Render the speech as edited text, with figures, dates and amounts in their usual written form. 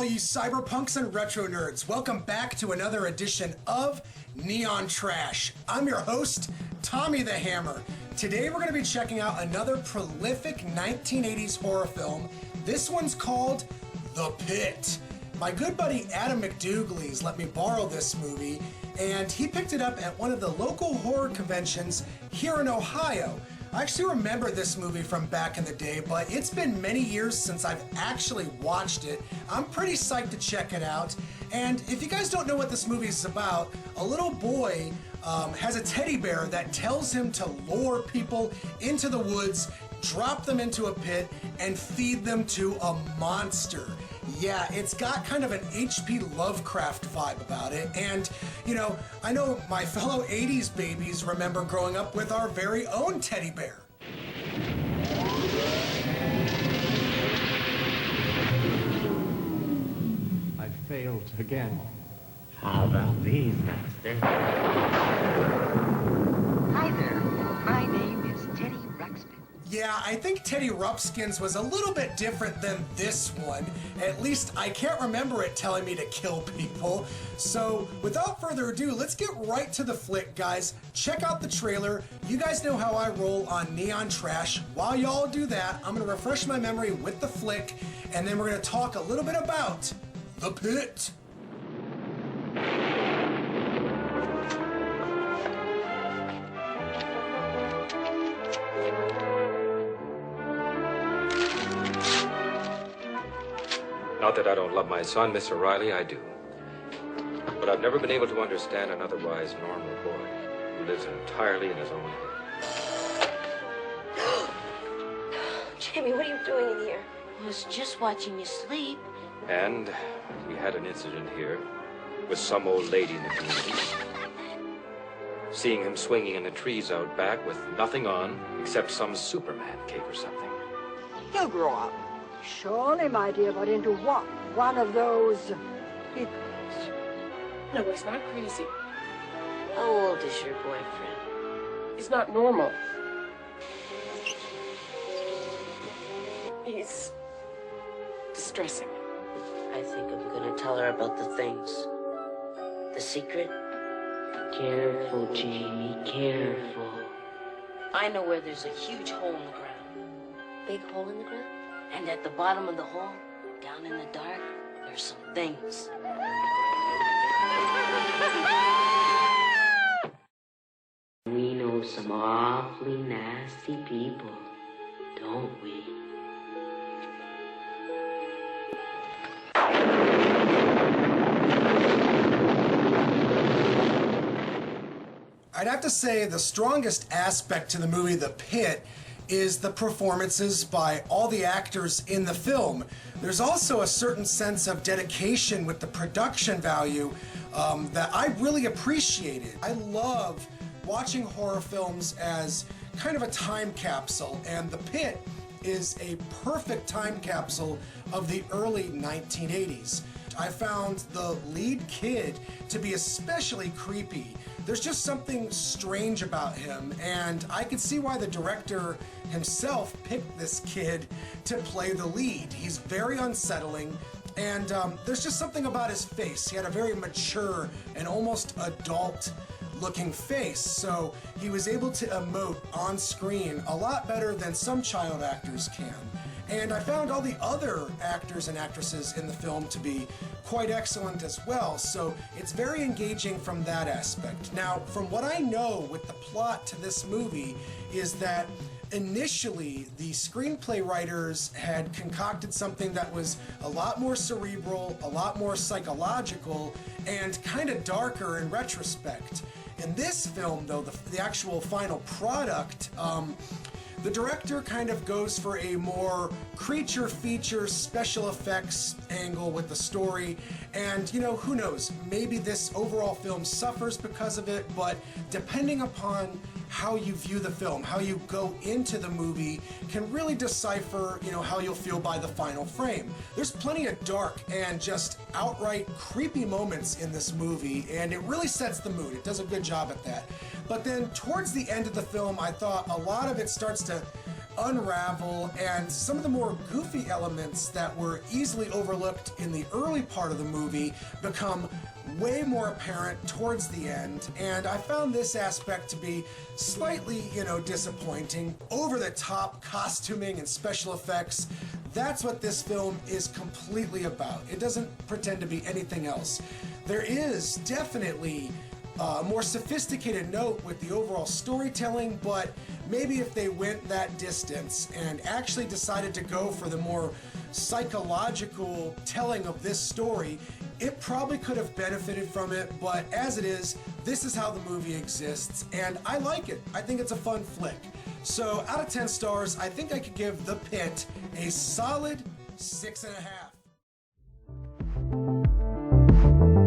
all you cyberpunks and retro nerds. Welcome back to another edition of Neon Trash. I'm your host, Tommy the Hammer. Today we're going to be checking out another prolific 1980s horror film. This one's called The Pit. My good buddy Adam McDougall's let me borrow this movie, and he picked it up at one of the local horror conventions here in Ohio. I actually remember this movie from back in the day, but it's been many years since I've actually watched it. I'm pretty psyched to check it out. And if you guys don't know what this movie is about, a little boy has a teddy bear that tells him to lure people into the woods, drop them into a pit, and feed them to a monster. Yeah, it's got kind of an H.P. Lovecraft vibe about it, and, you know, I know my fellow 80s babies remember growing up with our very own teddy bear. I failed again. How about these, Master? Hi there. My name is Teddy Ruxpin. Yeah, I think Teddy Ruxpin's was a little bit different than this one. At least I can't remember it telling me to kill people. So without further ado, let's get right to the flick, guys. Check out the trailer. You guys know how I roll on Neon Trash. While y'all do that, I'm gonna refresh my memory with the flick, and then we're gonna talk a little bit about The Pit. Not that I don't love my son, Miss O'Reilly, I do. But I've never been able to understand an otherwise normal boy who lives entirely in his own head. Jamie, what are you doing in here? I was just watching you sleep. And we had an incident here with some old lady in the community. Seeing him swinging in the trees out back with nothing on except some Superman cape or something. He'll grow up. Surely, my dear, but into what? One of those pits. No, he's not crazy. How old is your boyfriend? He's not normal. He's distressing. I think I'm gonna tell her about the things. The secret? Careful, Jamie, careful. I know where there's a huge hole in the ground. Big hole in the ground? And at the bottom of the hole, down in the dark, there's some things. We know some awfully nasty people, don't we? I'd have to say the strongest aspect to the movie The Pit is the performances by all the actors in the film. There's also a certain sense of dedication with the production value that I really appreciated. I love watching horror films as kind of a time capsule, and The Pit is a perfect time capsule of the early 1980s. I found the lead kid to be especially creepy. There's just something strange about him, and I could see why the director himself picked this kid to play the lead. He's very unsettling, and there's just something about his face. He had a very mature and almost adult-looking face, so he was able to emote on screen a lot better than some child actors can. And I found all the other actors and actresses in the film to be quite excellent as well, so it's very engaging from that aspect. Now, from what I know with the plot to this movie is that initially the screenplay writers had concocted something that was a lot more cerebral, a lot more psychological, and kind of darker in retrospect. In this film, though, the actual final product, the director kind of goes for a more creature feature special effects angle with the story, and, you know, who knows, maybe this overall film suffers because of it, but depending upon how you view the film, how you go into the movie, can really decipher, you know, how you'll feel by the final frame. There's plenty of dark and just outright creepy moments in this movie, and it really sets the mood. It does a good job at that. But then towards the end of the film, I thought a lot of it starts to unravel, and some of the more goofy elements that were easily overlooked in the early part of the movie become way more apparent towards the end, and I found this aspect to be slightly, disappointing. Over-the-top costuming and special effects, that's what this film is completely about. It doesn't pretend to be anything else. There is definitely a more sophisticated note with the overall storytelling, but maybe if they went that distance and actually decided to go for the more psychological telling of this story, it probably could have benefited from it, but as it is, this is how the movie exists, and I like it. I think it's a fun flick. So out of 10 stars, I think I could give The Pit a solid 6.5.